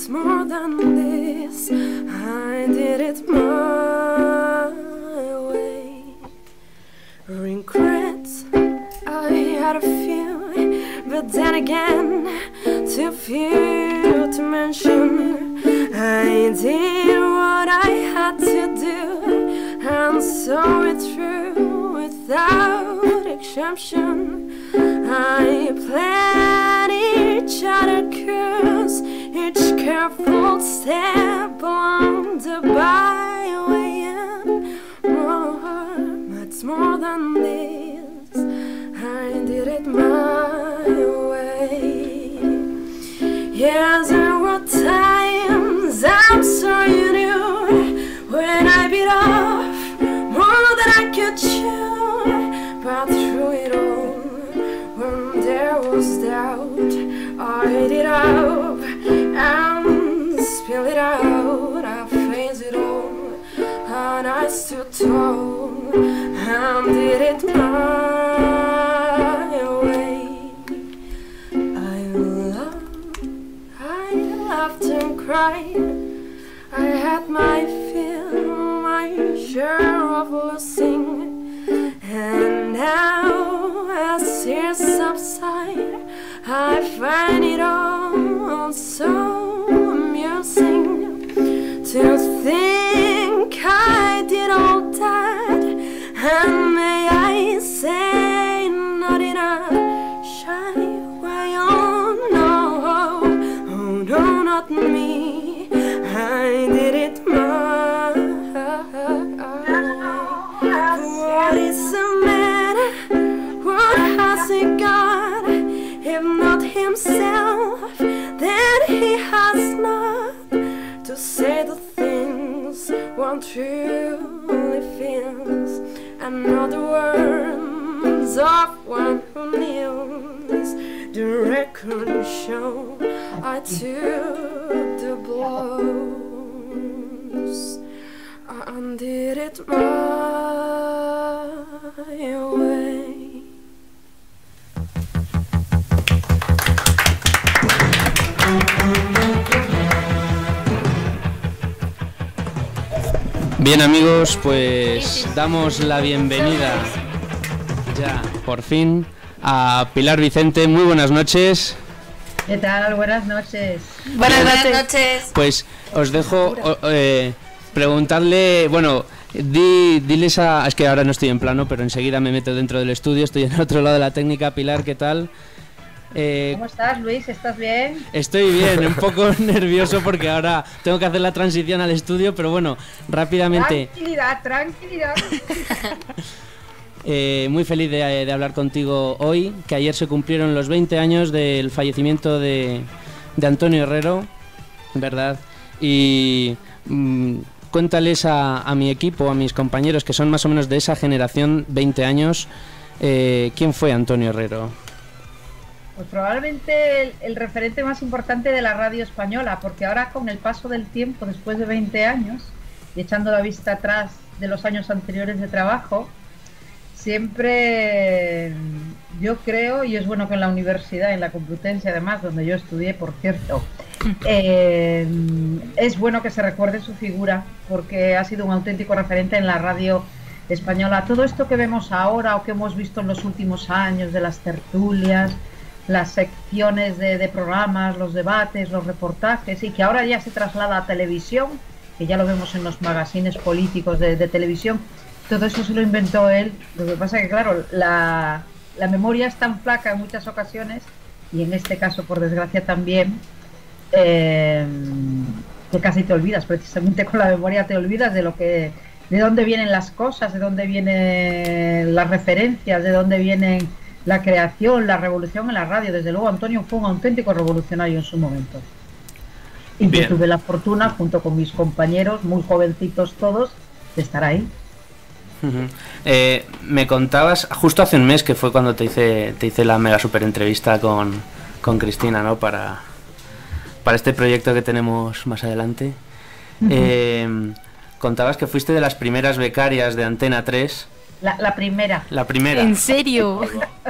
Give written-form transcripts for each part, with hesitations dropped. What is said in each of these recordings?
more than this. I did it my way. Regrets, I had a few, but then again, too few to mention. I did what I had to do, and saw it through without exception. I planned each other course, each careful step along the byway, and more, much more than this. I did it my way. Yes, there were times I'm sure you knew when I bit off more than I could chew, but through it all, when there was doubt, I ate it up and spilled it out. I faced it all, and I stood tall and did it my way. I laughed and cried. I had my fill, my share of losing, and now as tears subside, I find it all so amusing to think I did all that, and may I say not in a shy way. Oh no, not me. I did it my way. What is a man? What has he got? If not himself, then he has not to say the things one truly feels, and not the words of one who kneels. The record show I took the blows and did it my way. Bien, amigos, pues damos la bienvenida ya, por fin, a Pilar Vicente. Muy buenas noches. ¿Qué tal? Buenas noches. Buenas noches. Pues os dejo preguntarle, bueno, diles a... Es que ahora no estoy en plano, pero enseguida me meto dentro del estudio, estoy en el otro lado de la técnica. Pilar, ¿qué tal? ¿Cómo estás, Luis? ¿Estás bien? Estoy bien, un poco nervioso porque ahora tengo que hacer la transición al estudio, pero bueno, rápidamente... Tranquilidad. Muy feliz de hablar contigo hoy, que ayer se cumplieron los 20 años del fallecimiento de Antonio Herrero, ¿verdad? Y cuéntales a mi equipo, a mis compañeros que son más o menos de esa generación, 20 años, ¿quién fue Antonio Herrero? Pues probablemente el referente más importante de la radio española, porque ahora con el paso del tiempo, después de 20 años, y echando la vista atrás de los años anteriores de trabajo, siempre yo creo, y es bueno que en la universidad, en la Complutense además, donde yo estudié, por cierto, es bueno que se recuerde su figura, porque ha sido un auténtico referente en la radio española. Todo esto que vemos ahora o que hemos visto en los últimos años de las tertulias, las secciones de programas, los debates, los reportajes, y que ahora ya se traslada a televisión, que ya lo vemos en los magazines políticos de televisión, todo eso se lo inventó él. Lo que pasa es que, claro, la memoria es tan flaca en muchas ocasiones, y en este caso, por desgracia, también, que casi te olvidas. Precisamente con la memoria te olvidas de dónde vienen las cosas, de dónde vienen las referencias, de dónde vienen la creación, la revolución en la radio. Desde luego Antonio fue un auténtico revolucionario en su momento. Y yo tuve la fortuna, junto con mis compañeros, muy jovencitos todos, de estar ahí. Me contabas, justo hace un mes, que fue cuando te hice la mega super entrevista con Cristina, ¿no? Para este proyecto que tenemos más adelante. Contabas que fuiste de las primeras becarias de Antena 3 La primera. La primera. ¿En serio?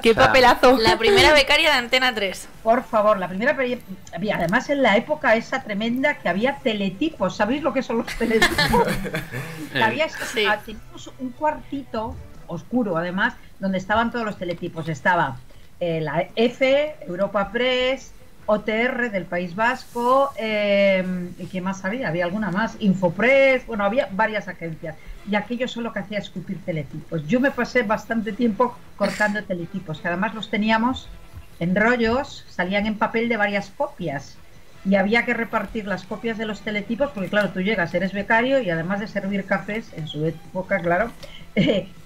¡Qué papelazo! La primera becaria de Antena 3. Por favor, la primera. Y además en la época esa tremenda que había teletipos. ¿Sabéis lo que son los teletipos? Sí. Teníamos un cuartito oscuro, además, donde estaban todos los teletipos. Estaba la EFE, Europa Press, OTR del País Vasco, ¿y qué más había? Había alguna más, Infopress, bueno, había varias agencias. Y aquello solo que hacía escupir teletipos. Yo me pasé bastante tiempo cortando teletipos, que además los teníamos en rollos, salían en papel de varias copias. Y había que repartir las copias de los teletipos, porque claro, tú llegas, eres becario y además de servir cafés, en su época, claro,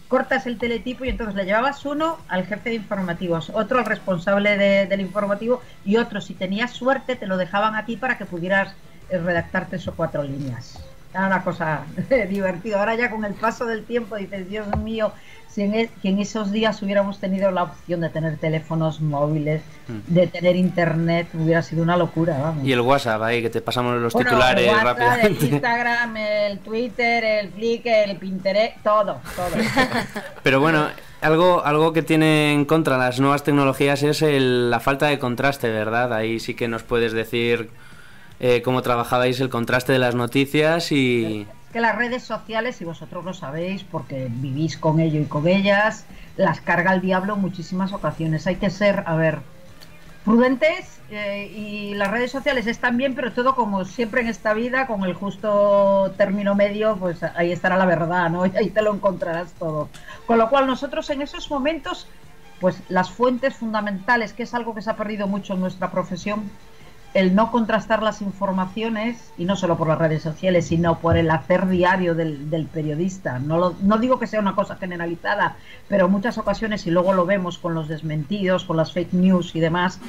cortas el teletipo y entonces le llevabas uno al jefe de informativos, otro al responsable del informativo y otro, si tenías suerte, te lo dejaban a ti para que pudieras redactar 3 o 4 líneas. Era una cosa divertida. Ahora ya con el paso del tiempo dices, Dios mío, si en esos días hubiéramos tenido la opción de tener teléfonos móviles, de tener internet, hubiera sido una locura, vamos. Y el WhatsApp ahí, que te pasamos los titulares el WhatsApp, rápidamente. el Instagram, el Twitter, el Flickr, el Pinterest, todo. Pero bueno, algo que tiene en contra las nuevas tecnologías es la falta de contraste, ¿verdad? Ahí sí que nos puedes decir cómo trabajabais el contraste de las noticias y... Que las redes sociales, y vosotros lo sabéis porque vivís con ello y con ellas, las carga el diablo en muchísimas ocasiones. Hay que ser, prudentes, y las redes sociales están bien, pero todo como siempre en esta vida, con el justo término medio, pues ahí estará la verdad, ¿no? Y ahí te lo encontrarás todo. Con lo cual nosotros en esos momentos, pues las fuentes fundamentales, que es algo que se ha perdido mucho en nuestra profesión, el no contrastar las informaciones, y no solo por las redes sociales, sino por el hacer diario del periodista. No digo que sea una cosa generalizada, pero en muchas ocasiones, y luego lo vemos con los desmentidos, con las fake news y demás,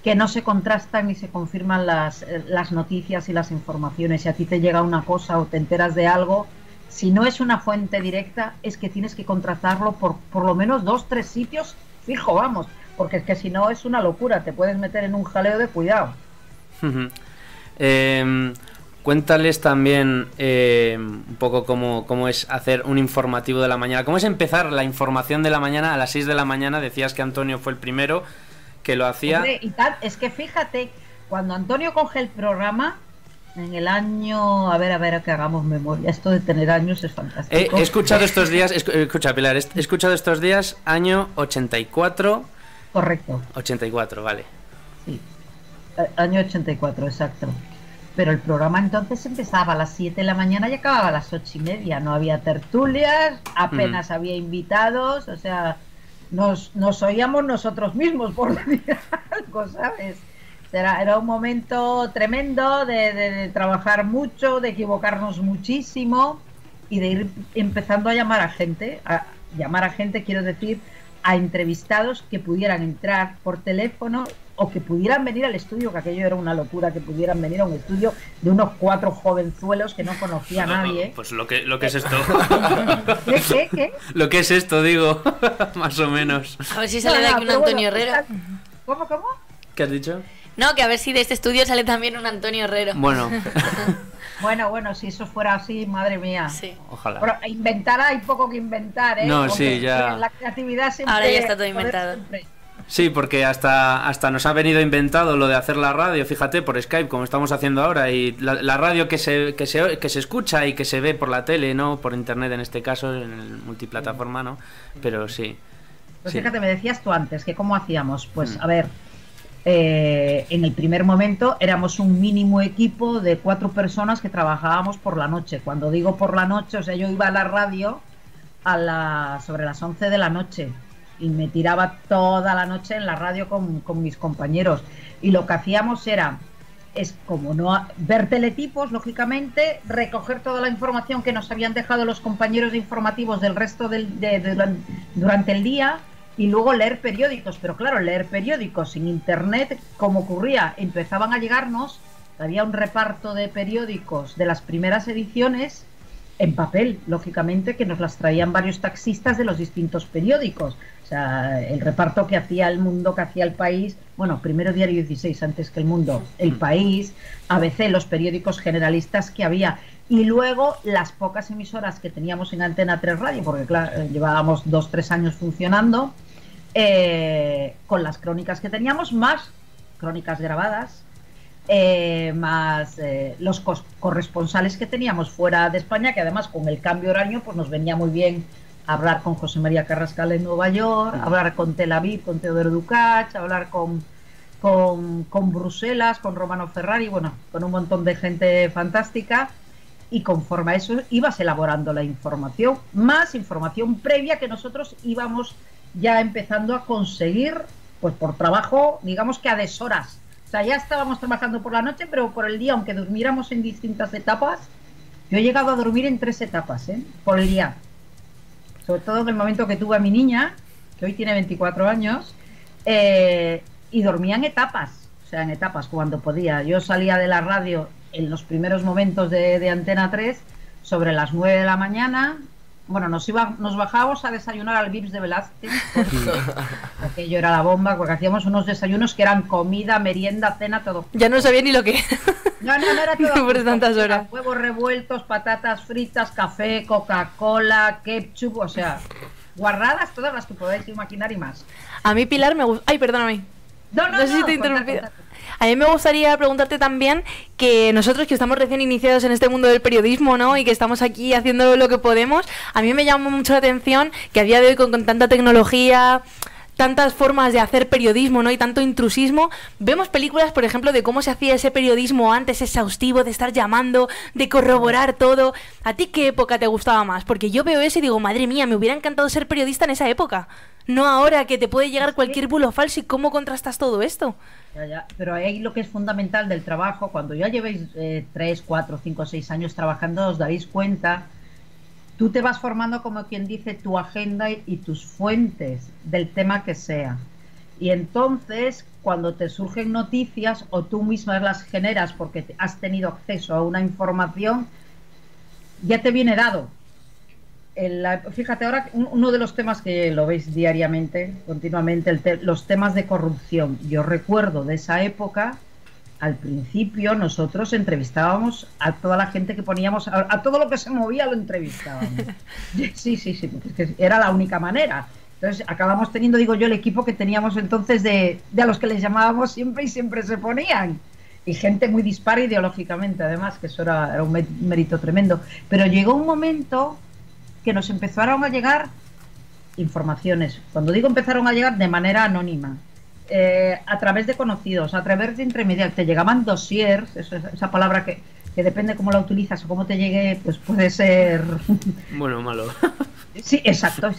que no se contrastan ni se confirman las noticias y las informaciones. Si a ti te llega una cosa o te enteras de algo, si no es una fuente directa, es que tienes que contrastarlo por lo menos 2 o 3 sitios fijo, vamos, porque es que si no es una locura, te puedes meter en un jaleo de cuidado. Cuéntales también un poco cómo es hacer un informativo de la mañana, cómo es empezar la información de la mañana a las 6 de la mañana. Decías que Antonio fue el primero que lo hacía. Hombre, y tal, es que fíjate, cuando Antonio coge el programa en el año, a ver que hagamos memoria, esto de tener años es fantástico. He escuchado estos días, escucha Pilar, he escuchado estos días año 84. Correcto. 84, vale. Sí. Año 84, exacto. Pero el programa entonces empezaba a las 7 de la mañana y acababa a las 8:30. No había tertulias, apenas había invitados, o sea, nos oíamos nosotros mismos, por decir algo, ¿sabes? Era un momento tremendo de trabajar mucho, de equivocarnos muchísimo y de ir empezando a llamar a gente. Quiero decir, a entrevistados que pudieran entrar por teléfono o que pudieran venir al estudio, que aquello era una locura, que pudieran venir a un estudio de unos 4 jovenzuelos que no conocía a nadie. Pues lo que es esto. ¿Qué? Lo que es esto, digo, más o menos. A ver si sale de aquí un Antonio Herrero. ¿Cómo? ¿Qué has dicho? No, que a ver si de este estudio sale también un Antonio Herrero. Bueno. Bueno, si eso fuera así, madre mía. Sí. Ojalá. Pero inventar hay poco que inventar, ¿eh? No, porque sí, ya. La creatividad siempre... Ahora ya está todo inventado. Siempre. Sí, porque hasta nos ha venido inventado lo de hacer la radio, fíjate, por Skype, como estamos haciendo ahora, y la radio que se escucha y que se ve por la tele, ¿no? Por internet en este caso, en el multiplataforma, ¿no? Pero sí. Pues sí. fíjate, me decías tú antes que cómo hacíamos. Pues a ver, en el primer momento éramos un mínimo equipo de 4 personas que trabajábamos por la noche. Cuando digo por la noche, o sea, yo iba a la radio sobre las 11 de la noche y me tiraba toda la noche en la radio con mis compañeros. Y lo que hacíamos es como no ver teletipos, lógicamente, recoger toda la información que nos habían dejado los compañeros de informativos del resto durante el día, y luego leer periódicos. Pero claro, leer periódicos sin internet, como ocurría, empezaban a llegarnos, había un reparto de periódicos de las primeras ediciones en papel, lógicamente, que nos las traían varios taxistas de los distintos periódicos. O sea, el reparto que hacía El Mundo, que hacía El País, bueno, primero Diario 16 antes que El Mundo, El País, ABC, los periódicos generalistas que había, y luego las pocas emisoras que teníamos en Antena 3 Radio, porque claro, llevábamos 2-3 años funcionando, con las crónicas que teníamos, más crónicas grabadas, más los corresponsales que teníamos fuera de España, que además con el cambio horario pues nos venía muy bien hablar con José María Carrascal en Nueva York, hablar con Tel Aviv, con Teodoro Ducach, hablar con Bruselas, con Romano Ferrari, bueno, con un montón de gente fantástica, y conforme a eso ibas elaborando la información, más información previa que nosotros íbamos ya empezando a conseguir, pues por trabajo, digamos que a deshoras. O sea, ya estábamos trabajando por la noche, pero por el día, aunque durmiéramos en distintas etapas, yo he llegado a dormir en 3 etapas, por el día. Sobre todo en el momento que tuve a mi niña, que hoy tiene 24 años, y dormía en etapas, o sea, en etapas cuando podía. Yo salía de la radio en los primeros momentos de Antena 3 sobre las 9 de la mañana. Bueno, nos bajábamos a desayunar al Vips de Velázquez, aquello era la bomba, porque hacíamos unos desayunos que eran comida, merienda, cena, todo. Ya no sabía ni lo que no era todo por tantas horas. Huevos revueltos, patatas fritas, café, Coca-Cola, ketchup, o sea, guarradas todas las que podáis imaginar y más. A mí, Pilar, me gusta... Ay, perdóname. No sé si te he interrumpido. A mí me gustaría preguntarte también, que nosotros que estamos recién iniciados en este mundo del periodismo, ¿no?, y que estamos aquí haciendo lo que podemos, a mí me llama mucho la atención que a día de hoy con tanta tecnología, tantas formas de hacer periodismo, ¿no?, y tanto intrusismo, vemos películas, por ejemplo, de cómo se hacía ese periodismo antes, exhaustivo, de estar llamando, de corroborar todo. ¿A ti qué época te gustaba más? Porque yo veo eso y digo, madre mía, me hubiera encantado ser periodista en esa época. No ahora, que te puede llegar cualquier bulo falso. ¿Y cómo contrastas todo esto? Ya. Pero ahí lo que es fundamental del trabajo, cuando ya llevéis 3, 4, 5, 6 años trabajando, os daréis cuenta, tú te vas formando, como quien dice, tu agenda y tus fuentes del tema que sea. Y entonces, cuando te surgen noticias o tú misma las generas porque has tenido acceso a una información, ya te viene dado. Fíjate, ahora uno de los temas que lo veis diariamente, continuamente, los temas de corrupción. Yo recuerdo de esa época, al principio nosotros entrevistábamos a toda la gente que poníamos, a todo lo que se movía lo entrevistábamos. Sí, porque era la única manera. Entonces acabamos teniendo, digo yo, el equipo que teníamos entonces de a los que les llamábamos siempre y siempre se ponían. Y gente muy dispara ideológicamente, además, que eso era un mérito tremendo. Pero llegó un momento que nos empezaron a llegar informaciones. Cuando digo empezaron a llegar, de manera anónima, a través de conocidos, a través de intermediarios, te llegaban dossiers, esa palabra que depende cómo la utilizas o cómo te llegue, pues puede ser... bueno o malo. Sí, exacto.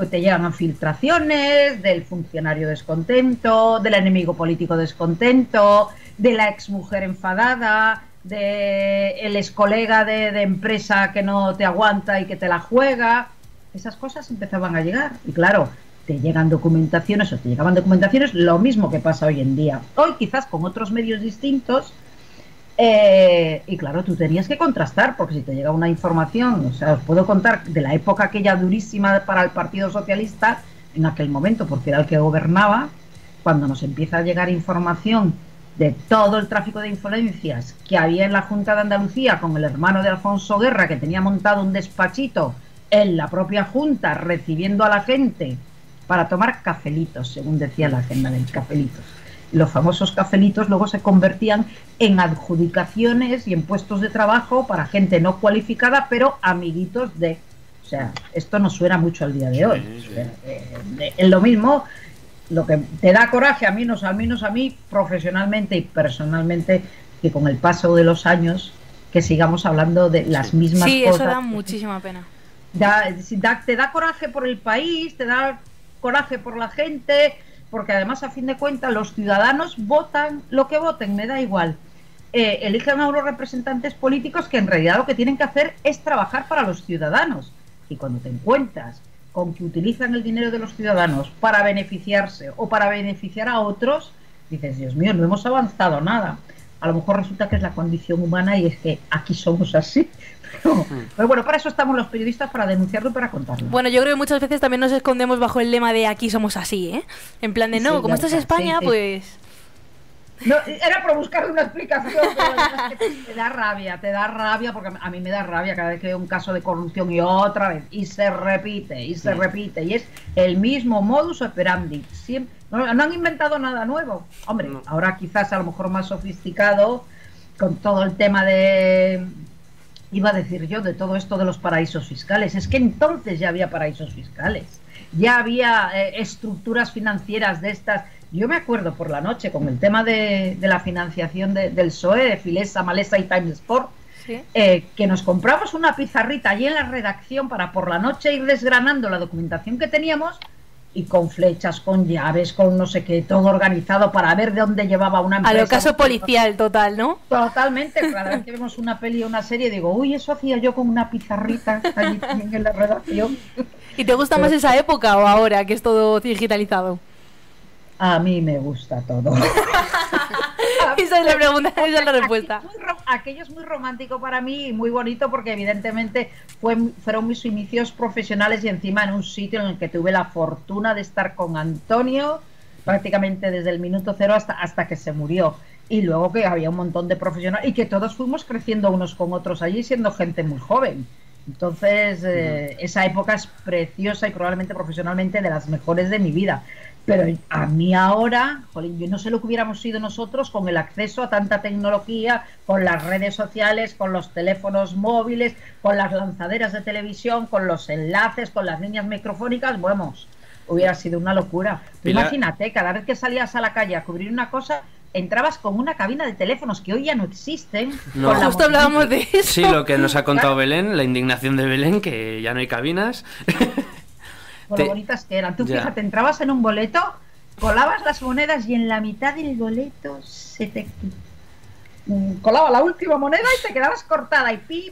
Te llegan filtraciones del funcionario descontento, del enemigo político descontento, de la exmujer enfadada, de el ex colega de empresa que no te aguanta y que te la juega. Esas cosas empezaban a llegar. Y claro, te llegaban documentaciones, lo mismo que pasa hoy en día. Hoy quizás con otros medios distintos, y claro, tú tenías que contrastar, porque si te llega una información, o sea, os puedo contar de la época aquella durísima para el Partido Socialista, en aquel momento, porque era el que gobernaba, cuando nos empieza a llegar información de todo el tráfico de influencias que había en la Junta de Andalucía con el hermano de Alfonso Guerra, que tenía montado un despachito en la propia Junta recibiendo a la gente para tomar cafelitos, según decía la agenda del cafelitos. Los famosos cafelitos luego se convertían en adjudicaciones y en puestos de trabajo para gente no cualificada, pero amiguitos de... O sea, esto nos suena mucho al día de hoy. O sea, es lo mismo. Lo que te da coraje, al menos a mí, profesionalmente y personalmente, que con el paso de los años, que sigamos hablando de las mismas cosas. Sí, eso da muchísima pena. Te da coraje por el país, te da coraje por la gente, porque además, a fin de cuentas, los ciudadanos votan lo que voten, me da igual. Eligen a unos representantes políticos que en realidad lo que tienen que hacer es trabajar para los ciudadanos. Y cuando te encuentras con que utilizan el dinero de los ciudadanos para beneficiarse o para beneficiar a otros, dices, Dios mío, no hemos avanzado nada. a lo mejor resulta que es la condición humana y es que aquí somos así. Pero bueno, para eso estamos los periodistas, para denunciarlo y para contarlo. Bueno, yo creo que muchas veces también nos escondemos bajo el lema de aquí somos así, ¿eh? En plan de no, como esto es España, pues... No, era por buscarle una explicación, pero la verdad es que te da rabia, porque a mí me da rabia cada vez que veo un caso de corrupción y otra vez, y se repite, y es el mismo modus operandi. Siempre, no han inventado nada nuevo. Hombre, ahora quizás a lo mejor más sofisticado, con todo el tema de... Iba a decir yo, de todo esto de los paraísos fiscales. Es que entonces ya había paraísos fiscales. Ya había estructuras financieras de estas. Yo me acuerdo por la noche con el tema de la financiación del PSOE, de Filesa, Malesa y Time Sport, ¿sí? Que nos compramos una pizarrita allí en la redacción para por la noche ir desgranando la documentación que teníamos y con flechas, con llaves, con no sé qué, todo organizado para ver de dónde llevaba una empresa. A lo caso policial total, ¿no? Totalmente. Cada vez que vemos una peli o una serie digo, uy, eso hacía yo con una pizarrita allí también en la redacción. ¿Y te gusta más esa época o ahora que es todo digitalizado? A mí me gusta todo. Esa es la pregunta, esa es la respuesta. Aquello es muy romántico para mí y muy bonito porque evidentemente fueron mis inicios profesionales y encima en un sitio en el que tuve la fortuna de estar con Antonio prácticamente desde el minuto cero hasta que se murió. Y luego que había un montón de profesionales y que todos fuimos creciendo unos con otros allí siendo gente muy joven. Entonces esa época es preciosa y probablemente profesionalmente de las mejores de mi vida. Pero a mí ahora, jolín, yo no sé lo que hubiéramos sido nosotros con el acceso a tanta tecnología, con las redes sociales, con los teléfonos móviles, con las lanzaderas de televisión, con los enlaces, con las líneas microfónicas, vamos, hubiera sido una locura. Imagínate, cada vez que salías a la calle a cubrir una cosa, entrabas con una cabina de teléfonos que hoy ya no existen. No. Justo hablábamos de eso. Sí, lo que nos ha contado Belén, la indignación de Belén, que ya no hay cabinas. Por lo bonitas que eran. Tú fíjate, entrabas en un boleto, colabas las monedas y en la mitad del boleto se te colaba la última moneda y te quedabas cortada y pi.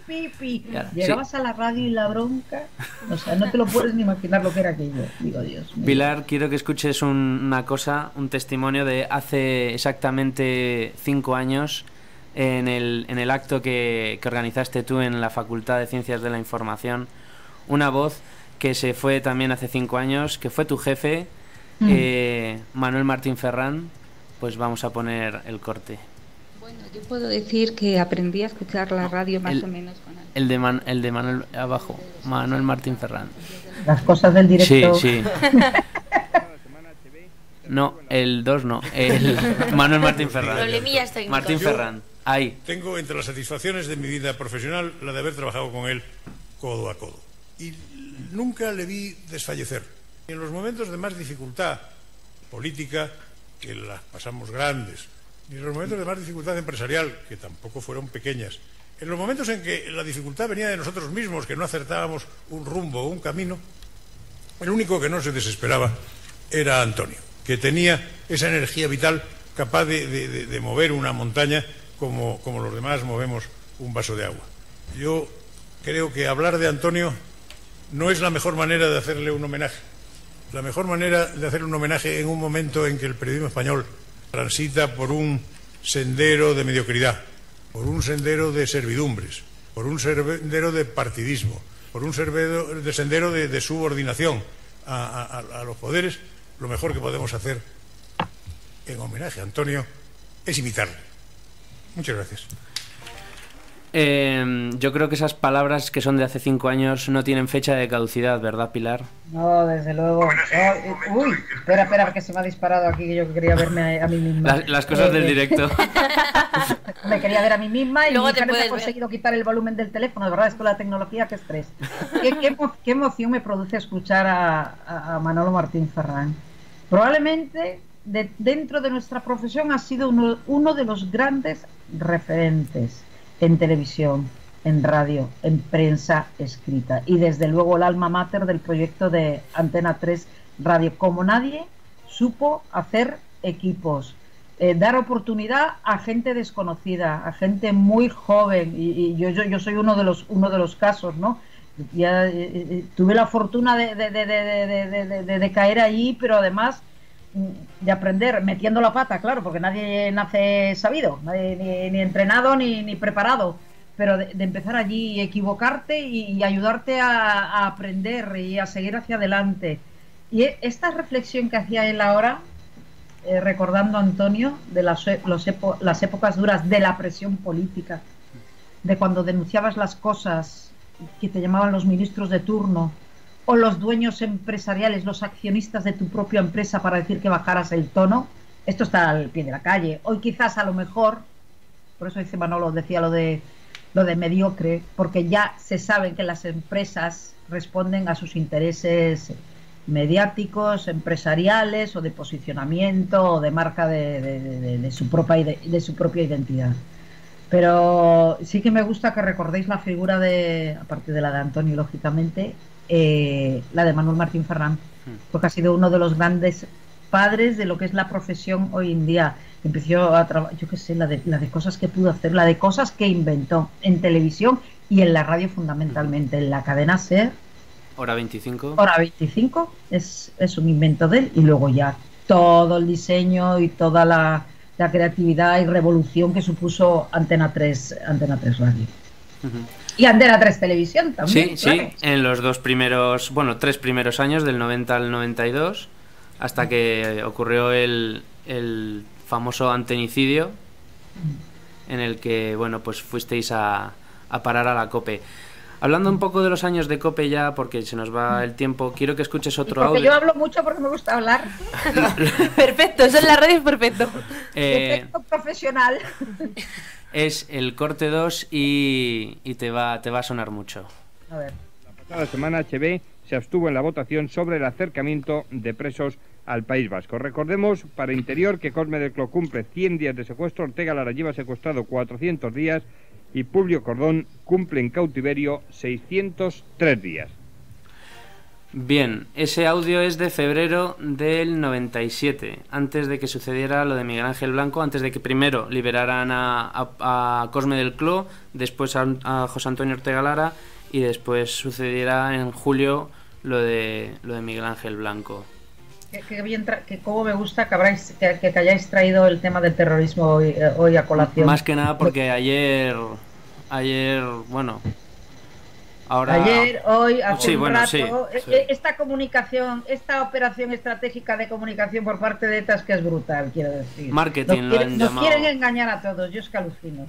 Claro, llegabas a la radio y la bronca. O sea, no te lo puedes ni imaginar lo que era aquello. Digo, Dios mío. Pilar, quiero que escuches una cosa, un testimonio de hace exactamente 5 años en el acto que organizaste tú en la Facultad de Ciencias de la Información. Una voz que se fue también hace 5 años, que fue tu jefe, Manuel Martín Ferrán. Pues vamos a poner el corte. Bueno, yo puedo decir que aprendí a escuchar la radio más o menos con el de Manuel abajo, Manuel Martín Ferrán. Las cosas del directo. Sí. No, el 2 no, el Manuel Martín Ferrán. Problemillas técnicos. Martín Ferrán, ahí. Tengo entre las satisfacciones de mi vida profesional la de haber trabajado con él codo a codo. Y nunca le vi desfallecer. En los momentos de más dificultad política, que las pasamos grandes, y en los momentos de más dificultad empresarial, que tampoco fueron pequeñas, en los momentos en que la dificultad venía de nosotros mismos, que no acertábamos un rumbo o un camino, el único que no se desesperaba era Antonio, que tenía esa energía vital capaz de mover una montaña como los demás movemos un vaso de agua. Yo creo que hablar de Antonio no es la mejor manera de hacerle un homenaje. La mejor manera de hacerle un homenaje en un momento en que el periodismo español transita por un sendero de mediocridad, por un sendero de servidumbres, por un sendero de partidismo, por un sendero de subordinación a los poderes, lo mejor que podemos hacer en homenaje a Antonio es imitarle. Muchas gracias. Yo creo que esas palabras que son de hace 5 años no tienen fecha de caducidad, ¿verdad, Pilar? No, desde luego. Uy, espera, que se me ha disparado aquí, que yo quería verme a mí misma. Las cosas del directo. Me quería ver a mí misma y luego mi mujer me ha conseguido quitar el volumen del teléfono. De verdad, es con la tecnología, que estrés. ¿Qué emoción me produce escuchar a Manolo Martín Ferrán? Probablemente dentro de nuestra profesión ha sido uno de los grandes referentes en televisión, en radio, en prensa escrita y desde luego el alma mater del proyecto de Antena 3 Radio. Como nadie supo hacer equipos, dar oportunidad a gente desconocida, a gente muy joven, y yo soy uno de los casos, ¿no? Ya tuve la fortuna de caer allí, pero además de aprender metiendo la pata, claro, porque nadie nace sabido, nadie, ni entrenado ni preparado, pero de empezar allí, equivocarte y ayudarte a aprender y a seguir hacia adelante. Y esta reflexión que hacía él ahora, recordando a Antonio de las épocas duras de la presión política, de cuando denunciabas las cosas que te llamaban los ministros de turno o los dueños empresariales, los accionistas de tu propia empresa para decir que bajaras el tono. Esto está al pie de la calle. Hoy quizás a lo mejor, por eso dice Manolo, decía lo de mediocre, porque ya se sabe que las empresas responden a sus intereses mediáticos, empresariales o de posicionamiento o de marca de su propia identidad. Pero sí que me gusta que recordéis la figura aparte de la de Antonio, lógicamente, la de Manuel Martín Ferrán, porque ha sido uno de los grandes padres de lo que es la profesión hoy en día. Empezó a trabajar, yo qué sé, la de cosas que pudo hacer, la de cosas que inventó en televisión y en la radio fundamentalmente, en la cadena SER. Hora 25. Hora 25 es un invento de él, y luego ya todo el diseño y toda la creatividad y revolución que supuso Antena 3 Radio. Y Antena 3 Televisión también. Sí, claro. Sí, en los tres primeros años, del 90 al 92, hasta que ocurrió el famoso antenicidio, en el que, bueno, pues fuisteis a parar a la COPE. Hablando un poco de los años de COPE ya, porque se nos va el tiempo, quiero que escuches otro audio. Yo hablo mucho porque me gusta hablar. Perfecto, eso en la radio es perfecto. Efecto profesional. Es el corte 2 y te va a sonar mucho. A ver. La pasada semana HB se abstuvo en la votación sobre el acercamiento de presos al País Vasco. Recordemos, para Interior, que Cosme del Cló cumple 100 días de secuestro, Ortega Lara lleva secuestrado 400 días y Publio Cordón cumple en cautiverio 603 días. Bien, ese audio es de febrero del 97, antes de que sucediera lo de Miguel Ángel Blanco, antes de que primero liberaran a Cosme del Cló, después a José Antonio Ortega Lara y después sucediera en julio lo de Miguel Ángel Blanco. Que cómo me gusta que hayáis traído el tema del terrorismo hoy a colación. Más que nada porque ayer, bueno, ahora... Ayer, hoy, hace sí, un bueno, rato, sí. Esta comunicación, esta operación estratégica de comunicación por parte de ETA es que es brutal, quiero decir. Marketing nos quieren engañar a todos, yo es que alucino,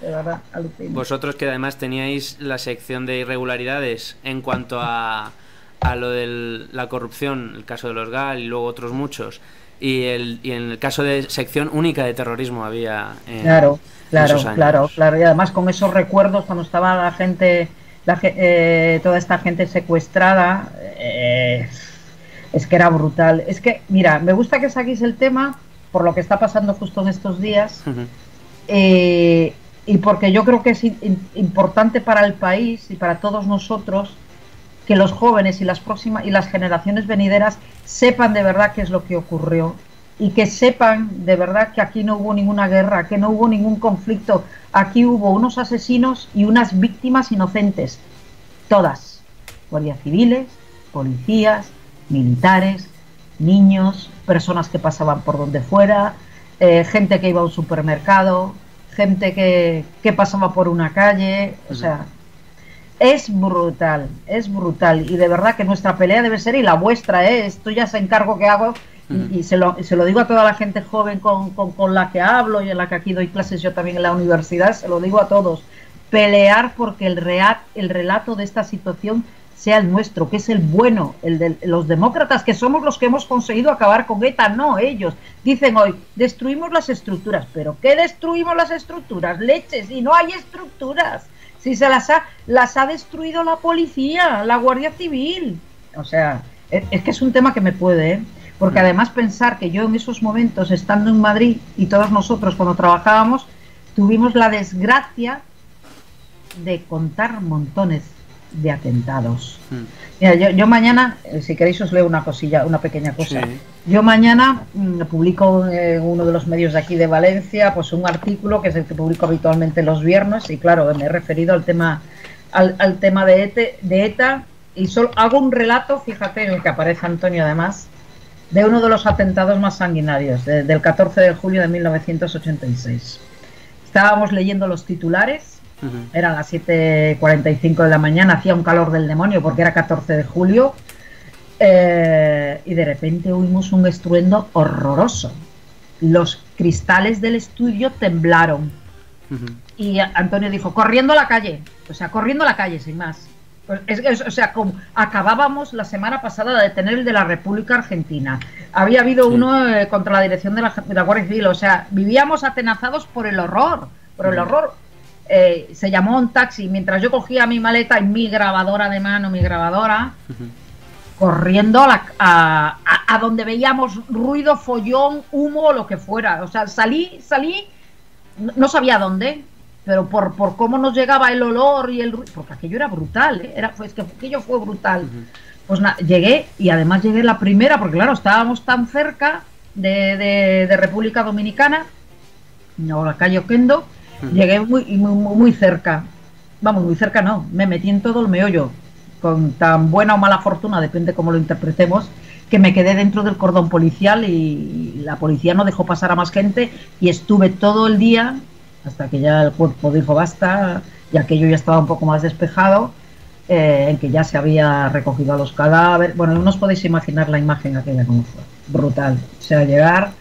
de verdad, alucino. Vosotros que además teníais la sección de irregularidades en cuanto a lo de la corrupción, el caso de los GAL y luego otros muchos, y en el caso de sección única de terrorismo había claro, y además con esos recuerdos cuando estaba la gente, toda esta gente secuestrada, es que era brutal. Es que, mira, me gusta que saquéis el tema por lo que está pasando justo en estos días, y porque yo creo que es importante para el país y para todos nosotros que los jóvenes y las generaciones venideras sepan de verdad qué es lo que ocurrió, y que sepan de verdad que aquí no hubo ninguna guerra, que no hubo ningún conflicto, aquí hubo unos asesinos y unas víctimas inocentes, todas, guardias civiles, policías, militares, niños, personas que pasaban por donde fuera, gente que iba a un supermercado, gente que pasaba por una calle, o sea... Es brutal, y de verdad que nuestra pelea debe ser, y la vuestra, esto ya es encargo que hago, y se lo digo a toda la gente joven con la que hablo y en la que aquí doy clases yo también en la universidad, se lo digo a todos, pelear porque el relato de esta situación sea el nuestro, que es el bueno, el de los demócratas, que somos los que hemos conseguido acabar con ETA, no ellos. Dicen hoy, destruimos las estructuras, pero ¿qué destruimos las estructuras? Leches, y no hay estructuras. Si se las ha destruido la policía, la Guardia Civil. O sea, es que es un tema que me puede, porque además pensar que yo en esos momentos, estando en Madrid, y todos nosotros cuando trabajábamos, tuvimos la desgracia de contar montones de atentados. Mira, yo mañana, si queréis os leo una pequeña cosa. Sí. Yo mañana publico en uno de los medios de aquí de Valencia, pues un artículo que es el que publico habitualmente los viernes, y claro, me he referido al tema de ETA, y solo hago un relato, fíjate, en el que aparece Antonio además, de uno de los atentados más sanguinarios, del 14 de julio de 1986. Estábamos leyendo los titulares, eran las 7:45 de la mañana, hacía un calor del demonio porque era 14 de julio, y de repente oímos un estruendo horroroso. Los cristales del estudio temblaron. Y Antonio dijo, corriendo a la calle, o sea, corriendo a la calle, sin más. O sea, como acabábamos la semana pasada de tener el de la República Argentina. Había habido uno contra la dirección de la Guardia Civil. O sea, vivíamos atenazados por el horror. Por el horror. Se llamó un taxi. Mientras yo cogía mi maleta y mi grabadora de mano, corriendo a donde veíamos ruido, follón, humo, lo que fuera. O sea, salí, no sabía dónde. Pero por cómo nos llegaba el olor y el ruido, porque aquello era brutal, aquello fue brutal. Pues llegué, y además llegué la primera, porque claro, estábamos tan cerca de República Dominicana, no, la calle Oquendo, llegué muy cerca. Vamos, muy cerca no, me metí en todo el meollo, con tan buena o mala fortuna, depende cómo lo interpretemos, que me quedé dentro del cordón policial y la policía no dejó pasar a más gente, y estuve todo el día hasta que ya el cuerpo dijo basta, y aquello ya estaba un poco más despejado, en que ya se había recogido a los cadáveres. Bueno, no os podéis imaginar la imagen aquella como fue, brutal. O sea, llegar,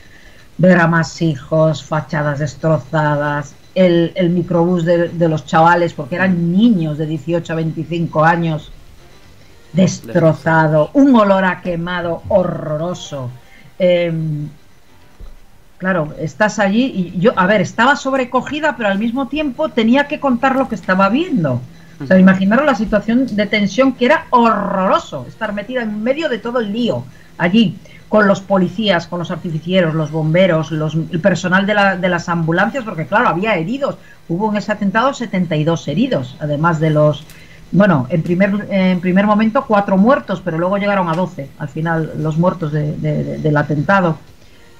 ver a más hijos, fachadas destrozadas, el microbús de los chavales, porque eran niños de 18 a 25 años, destrozado, un olor a quemado horroroso. Claro, estás allí y yo, a ver, estaba sobrecogida, pero al mismo tiempo tenía que contar lo que estaba viendo. O sea, imaginaros la situación de tensión, que era horroroso, estar metida en medio de todo el lío, allí, con los policías, con los artificieros, los bomberos, el personal de las ambulancias, porque claro, había heridos. Hubo en ese atentado 72 heridos, además de los... Bueno, en primer momento 4 muertos, pero luego llegaron a 12, al final, los muertos del atentado.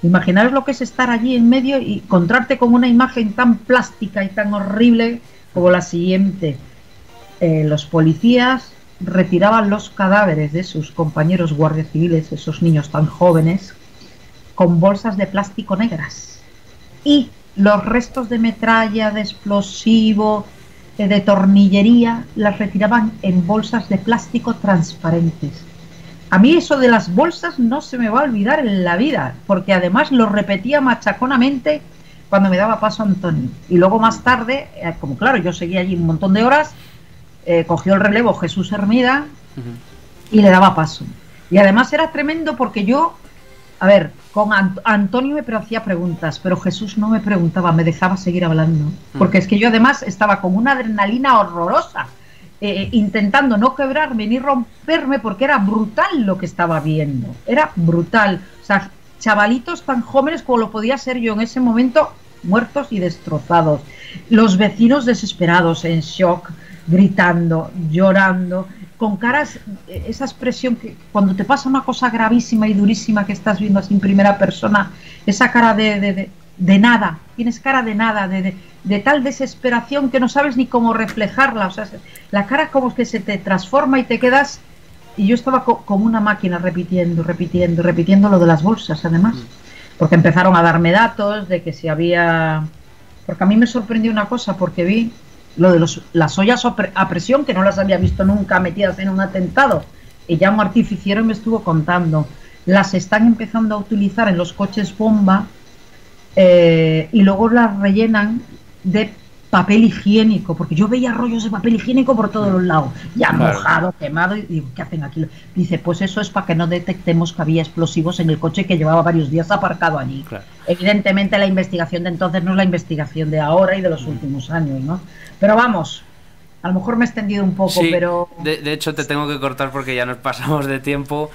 Imaginaros lo que es estar allí en medio y encontrarte con una imagen tan plástica y tan horrible como la siguiente. Los policías retiraban los cadáveres de sus compañeros guardias civiles, esos niños tan jóvenes, con bolsas de plástico negras. Y los restos de metralla, de explosivo, de tornillería, las retiraban en bolsas de plástico transparentes. A mí eso de las bolsas no se me va a olvidar en la vida, porque además lo repetía machaconamente cuando me daba paso Antonio. Y luego más tarde, como claro, yo seguía allí un montón de horas, cogió el relevo Jesús Hermida y le daba paso. Y además era tremendo porque yo, a ver, con Antonio me hacía preguntas, pero Jesús no me preguntaba, me dejaba seguir hablando. Porque es que yo además estaba con una adrenalina horrorosa. Intentando no quebrarme ni romperme, porque era brutal lo que estaba viendo, era brutal. O sea, chavalitos tan jóvenes como lo podía ser yo en ese momento, muertos y destrozados. Los vecinos desesperados, en shock, gritando, llorando, con caras, esa expresión que cuando te pasa una cosa gravísima y durísima que estás viendo así en primera persona, esa cara de nada, tienes cara de nada, de tal desesperación que no sabes ni cómo reflejarla. O sea, la cara como que se te transforma y te quedas... Y yo estaba como una máquina repitiendo lo de las bolsas, además. Porque empezaron a darme datos de que si había... Porque a mí me sorprendió una cosa, porque vi lo de las ollas a presión, que no las había visto nunca metidas en un atentado. Y ya un artificiero me estuvo contando. Las están empezando a utilizar en los coches bomba, y luego las rellenan de papel higiénico, porque yo veía rollos de papel higiénico por todos los lados, ya mojado, quemado, y digo, ¿qué hacen aquí? Dice, pues eso es para que no detectemos que había explosivos en el coche que llevaba varios días aparcado allí. Evidentemente la investigación de entonces no es la investigación de ahora y de los últimos años, ¿no? Pero vamos, a lo mejor me he extendido un poco, sí, pero... De hecho te tengo que cortar porque ya nos pasamos de tiempo.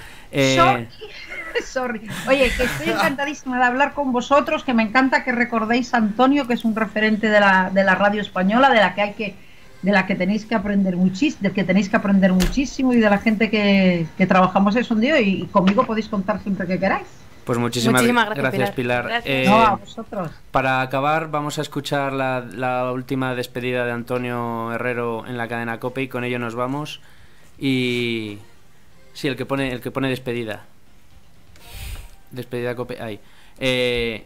Sorry. Oye, que estoy encantadísima de hablar con vosotros, que me encanta que recordéis a Antonio, que es un referente de la radio española, de la que tenéis que aprender muchísimo, y de la gente que trabajamos eso un día, y conmigo podéis contar siempre que queráis. Pues muchísimas gracias, Pilar. No, a vosotros. Para acabar, vamos a escuchar la última despedida de Antonio Herrero en la cadena COPE, y con ello nos vamos. Y sí, el que pone despedida. Despedida COPE. Ahí.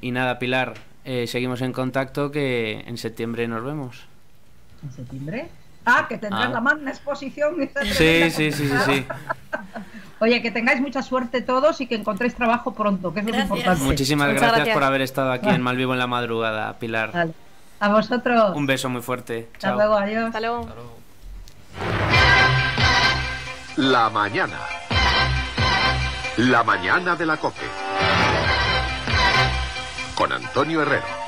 Y nada, Pilar, seguimos en contacto, que en septiembre nos vemos. ¿En septiembre? Que tendrás la magna exposición. Sí. Oye, que tengáis mucha suerte todos y que encontréis trabajo pronto, que es lo importante. Muchísimas gracias por haber estado aquí en Malvivo en la madrugada, Pilar. Vale. A vosotros. Un beso muy fuerte. Hasta Chao. luego, adiós. Hasta luego. La mañana. La mañana de la COPE. Con Antonio Herrero.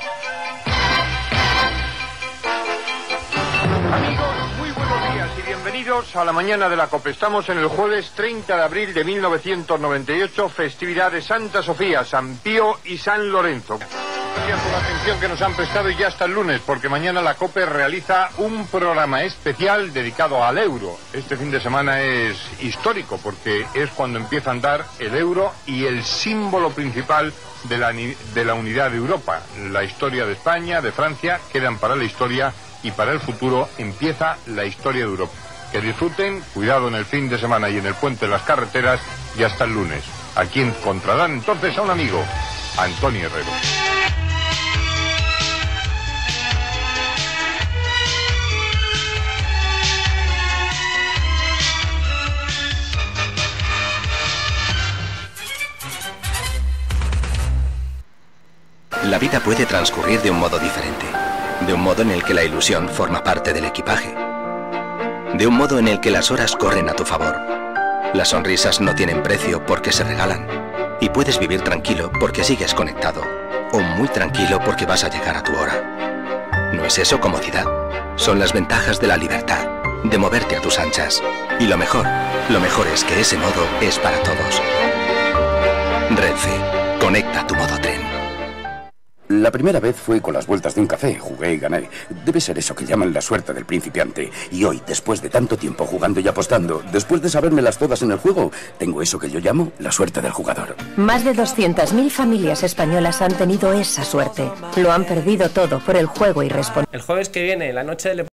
Amigos, muy buenos días y bienvenidos a la mañana de la COPE. Estamos en el jueves 30 de abril de 1998, festividad de Santa Sofía, San Pío y San Lorenzo. Gracias por la atención que nos han prestado y ya hasta el lunes, porque mañana la COPE realiza un programa especial dedicado al euro. Este fin de semana es histórico porque es cuando empieza a andar el euro y el símbolo principal de la unidad de Europa. La historia de España, de Francia, quedan para la historia y para el futuro empieza la historia de Europa. Que disfruten, cuidado en el fin de semana y en el puente de las carreteras y hasta el lunes. Aquí encontrarán entonces a un amigo, Antonio Herrero. La vida puede transcurrir de un modo diferente, de un modo en el que la ilusión forma parte del equipaje, de un modo en el que las horas corren a tu favor. Las sonrisas no tienen precio porque se regalan, y puedes vivir tranquilo porque sigues conectado, o muy tranquilo porque vas a llegar a tu hora. ¿No es eso comodidad? Son las ventajas de la libertad, de moverte a tus anchas. Y lo mejor es que ese modo es para todos. Renfe, conecta tu modo tren. La primera vez fue con las vueltas de un café, jugué y gané. Debe ser eso que llaman la suerte del principiante. Y hoy, después de tanto tiempo jugando y apostando, después de sabérmelas todas en el juego, tengo eso que yo llamo la suerte del jugador. Más de 200.000 familias españolas han tenido esa suerte. Lo han perdido todo por el juego irresponsable. El jueves que viene, la noche del